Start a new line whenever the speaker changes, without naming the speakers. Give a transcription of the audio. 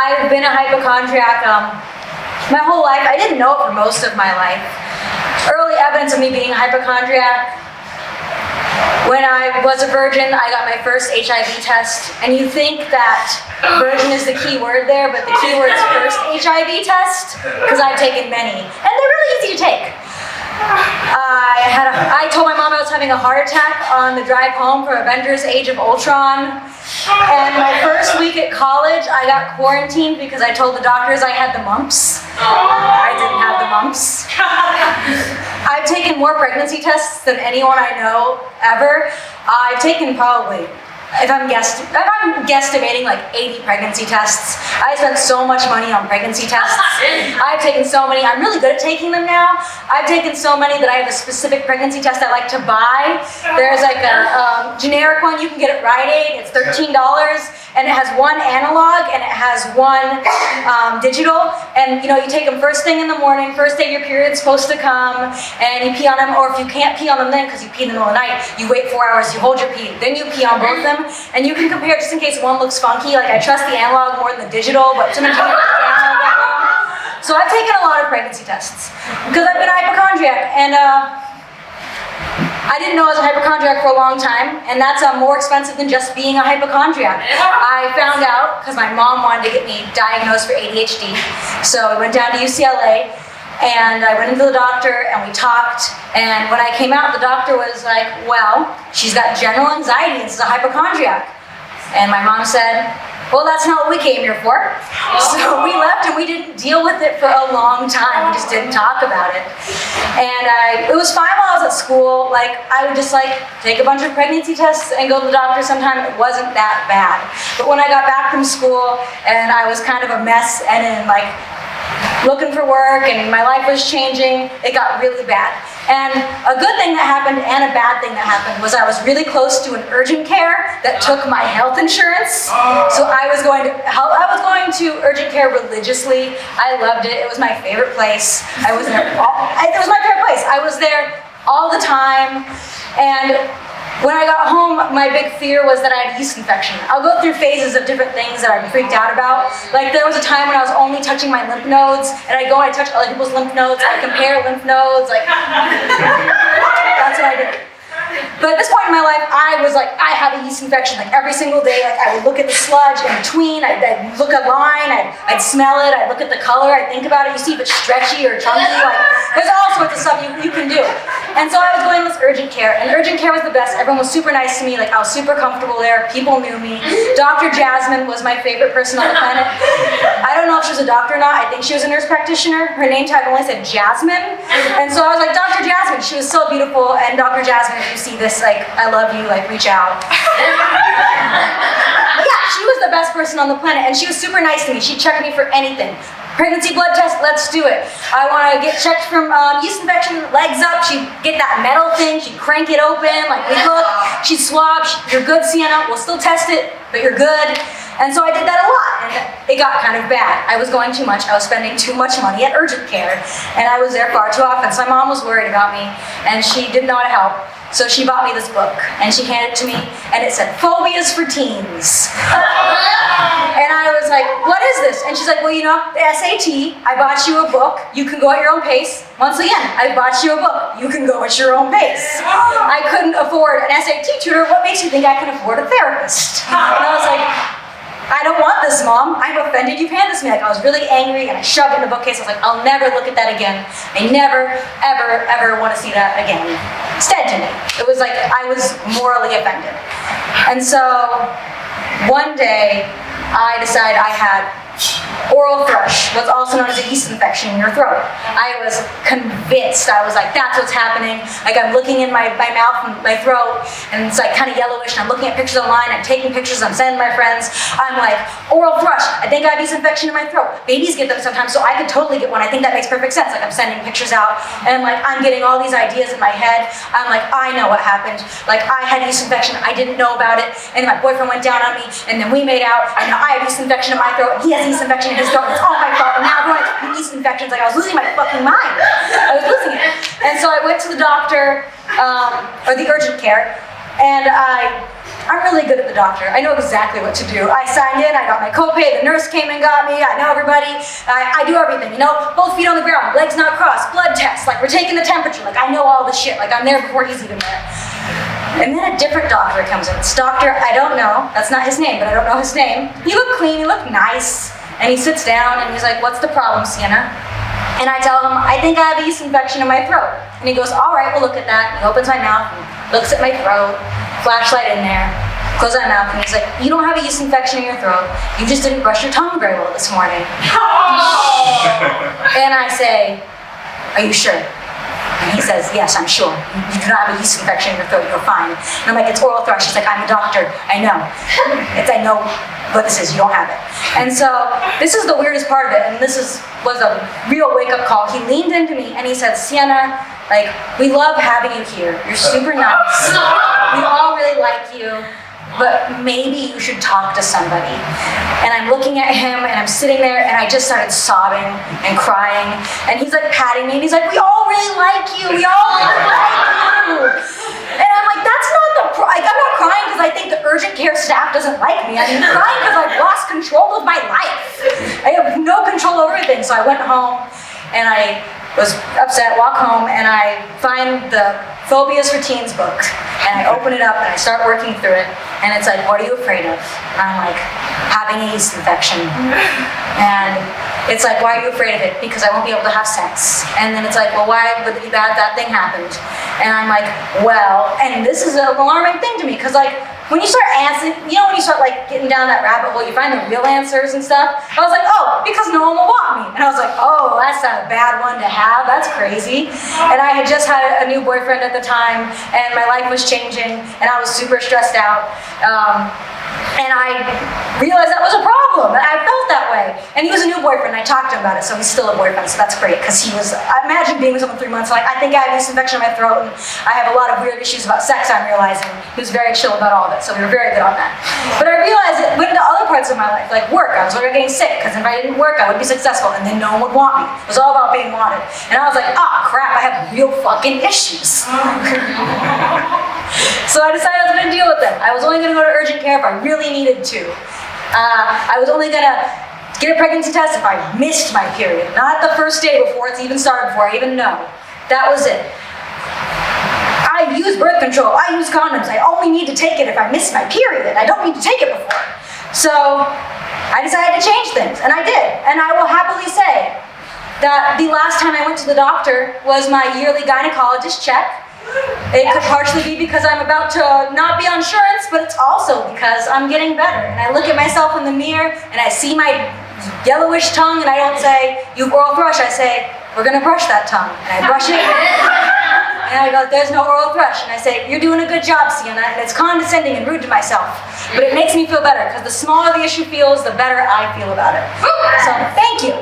I've been a hypochondriac my whole life. I didn't know it for most of my life. Early evidence of me being a hypochondriac: when I was a virgin, I got my first HIV test. And you think that virgin is the key word there, but the key word is first HIV test, because I've taken many. And they're really easy to take. I told my mom I was having a heart attack on the drive home from Avengers Age of Ultron. And my first week at college, I got quarantined because I told the doctors I had the mumps. I didn't have the mumps. I've taken more pregnancy tests than anyone I know ever. I've taken probably, if I'm guesstimating, like 80 pregnancy tests. I spent so much money on pregnancy tests. I've taken so many. I'm really good at taking them now. I've taken so many that I have a specific pregnancy test I like to buy. There's like a generic one you can get at Rite Aid. It's $13, and it has one analog and it has one digital. And you take them first thing in the morning, first day your period's supposed to come, and you pee on them. Or if you can't pee on them then because you pee in the middle of the night, you wait 4 hours, you hold your pee, then you pee on both of them. And you can compare just in case one looks funky. Like, I trust the analog more than the digital, but sometimes you can't get the analog that well. So I've taken a lot of pregnancy tests because I've been a hypochondriac, and I didn't know I was a hypochondriac for a long time, and that's more expensive than just being a hypochondriac. I found out because my mom wanted to get me diagnosed for ADHD, so I went down to UCLA. And I went into the doctor and we talked, and when I came out, the doctor was like, well, she's got general anxiety and she's a hypochondriac. And my mom said, well, that's not what we came here for. So we left and we didn't deal with it for a long time. We just didn't talk about it. And it was fine while I was at school. Like, I would just take a bunch of pregnancy tests and go to the doctor sometime. It wasn't that bad. But when I got back from school and I was kind of a mess and in looking for work and my life was changing, it got really bad. And a good thing that happened and a bad thing that happened was I was really close to an urgent care that took my health insurance. So I was going to urgent care religiously. I loved it. It was my favorite place. It was my favorite place. I was there all the time. And when I got home, my big fear was that I had a yeast infection. I'll go through phases of different things that I'm freaked out about. Like, there was a time when I was only touching my lymph nodes, and I'd go and I'd touch other people's lymph nodes, I'd compare lymph nodes, that's what I did. But at this point in my life, I was I have a yeast infection every single day. I would look at the sludge in between, I'd look at line, I'd smell it, I'd look at the color, I'd think about it, you see if it's stretchy or chunky, there's all sorts of stuff you can do. And so I was going to this urgent care, and urgent care was the best. Everyone was super nice to me, I was super comfortable there, people knew me. Dr. Jasmine was my favorite person on the planet. I don't know if she was a doctor or not, I think she was a nurse practitioner. Her name tag only said Jasmine. And so I was like, Dr. Jasmine, she was so beautiful, and Dr. Jasmine, if you see this, I love you, reach out. Yeah, she was the best person on the planet, and she was super nice to me. She'd check me for anything. Pregnancy blood test, let's do it. I want to get checked from yeast infection, legs up. She'd get that metal thing, she'd crank it open, we look, she'd swab, you're good, Siena, we'll still test it, but you're good. And so I did that a lot, and it got kind of bad. I was going too much, I was spending too much money at urgent care, and I was there far too often. So my mom was worried about me, and she didn't know how to help. So she bought me this book, and she handed it to me, and it said, Phobias for Teens. And I was like, what is this? And she's like, well, the SAT, I bought you a book, you can go at your own pace. Once again, I bought you a book, you can go at your own pace. I couldn't afford an SAT tutor, what makes you think I can afford a therapist? And I was like, I don't want this, Mom. I'm offended you've handed this to me. I was really angry, and I shoved it in the bookcase. I was like, I'll never look at that again. I never, ever, ever want to see that again. It's dead to me. It was I was morally offended. And so one day, I decided I had oral thrush, what's also known as a yeast infection in your throat. I was convinced. I was like, that's what's happening. I'm looking in my mouth and my throat, and it's kind of yellowish, and I'm looking at pictures online, I'm taking pictures, I'm sending my friends. I'm like, oral thrush, I think I have yeast infection in my throat. Babies get them sometimes, so I could totally get one. I think that makes perfect sense. I'm sending pictures out, and I'm getting all these ideas in my head. I'm like, I know what happened. I had yeast infection, I didn't know about it, and my boyfriend went down on me, and then we made out, and now I have yeast infection in my throat, and he has yeast infection in his throat, and it's all my fault, and now everyone has yeast infections. I was losing my fucking mind. I was losing it. And so I went to the doctor, or the urgent care, And I'm really good at the doctor. I know exactly what to do. I signed in, I got my copay, the nurse came and got me, I know everybody. I do everything, you know? Both feet on the ground, legs not crossed, blood tests, like we're taking the temperature, like I know all the shit, like I'm there before he's even there. And then a different doctor comes in. This doctor, I don't know, that's not his name, but I don't know his name. He looked clean, he looked nice. And he sits down and he's like, what's the problem, Siena? And I tell him, I think I have a yeast infection in my throat. And he goes, all right, we'll look at that. And he opens my mouth and looks at my throat, flashlight in there, closes my mouth, and he's like, you don't have a yeast infection in your throat. You just didn't brush your tongue very well this morning. And I say, are you sure? And he says, yes, I'm sure. You do not have a yeast infection in your throat, you're fine. And I'm like, it's oral thrush. He's like, I'm a doctor, I know. I know what this is, you don't have it. And so, this is the weirdest part of it, and this was a real wake-up call. He leaned into me and he said, Siena, like, we love having you here. You're super nice. We all really like you. But maybe you should talk to somebody. And I'm looking at him and I'm sitting there and I just started sobbing and crying. And he's like patting me and he's like, we all really like you. We all really like you. And I'm like, that's not the I'm not crying because I think the urgent care staff doesn't like me. I'm crying because I've lost control of my life. I have no control over everything. So I went home and I was upset, walk home, and I find the Phobias for Teens book, and I open it up and I start working through it, and it's like, what are you afraid of? And I'm like, having a yeast infection. And it's like, why are you afraid of it? Because I won't be able to have sex. And then it's like, well, why would it be bad that thing happened? And I'm like, well, and this is an alarming thing to me, because like, when you start asking, you know, when you start like getting down that rabbit hole, you find the real answers and stuff. I was like, oh, because no one will want me. And I was like, oh, that's a bad one to have. That's crazy. And I had just had a new boyfriend at the time, and my life was changing, and I was super stressed out. And I realized that was a problem, and I felt that way. And he was a new boyfriend, and I talked to him about it, so he's still a boyfriend, so that's great, because I imagine being with someone 3 months, like, I think I have yeast infection in my throat, and I have a lot of weird issues about sex, I'm realizing. He was very chill about all of it, so we were very good on that. But I realized it went into other parts of my life, like work. I was already getting sick, because if I didn't work, I wouldn't be successful, and then no one would want me. It was all about being wanted. And I was like, ah, crap, I have real fucking issues. So I decided I was going to deal with them. I was only going to go to urgent care if I really needed to. I was only going to get a pregnancy test if I missed my period. Not the first day before it's even started, before I even know. That was it. I use birth control. I use condoms. I only need to take it if I miss my period. I don't need to take it before. So I decided to change things, and I did. And I will happily say that the last time I went to the doctor was my yearly gynecologist check. It could partially be because I'm about to not be on insurance, but it's also because I'm getting better. And I look at myself in the mirror and I see my yellowish tongue, and I don't say, you have oral thrush. I say, we're gonna brush that tongue. And I brush it. And I go, there's no oral thrush. And I say, you're doing a good job, Siena. And it's condescending and rude to myself. But it makes me feel better, because the smaller the issue feels, the better I feel about it. So, thank you.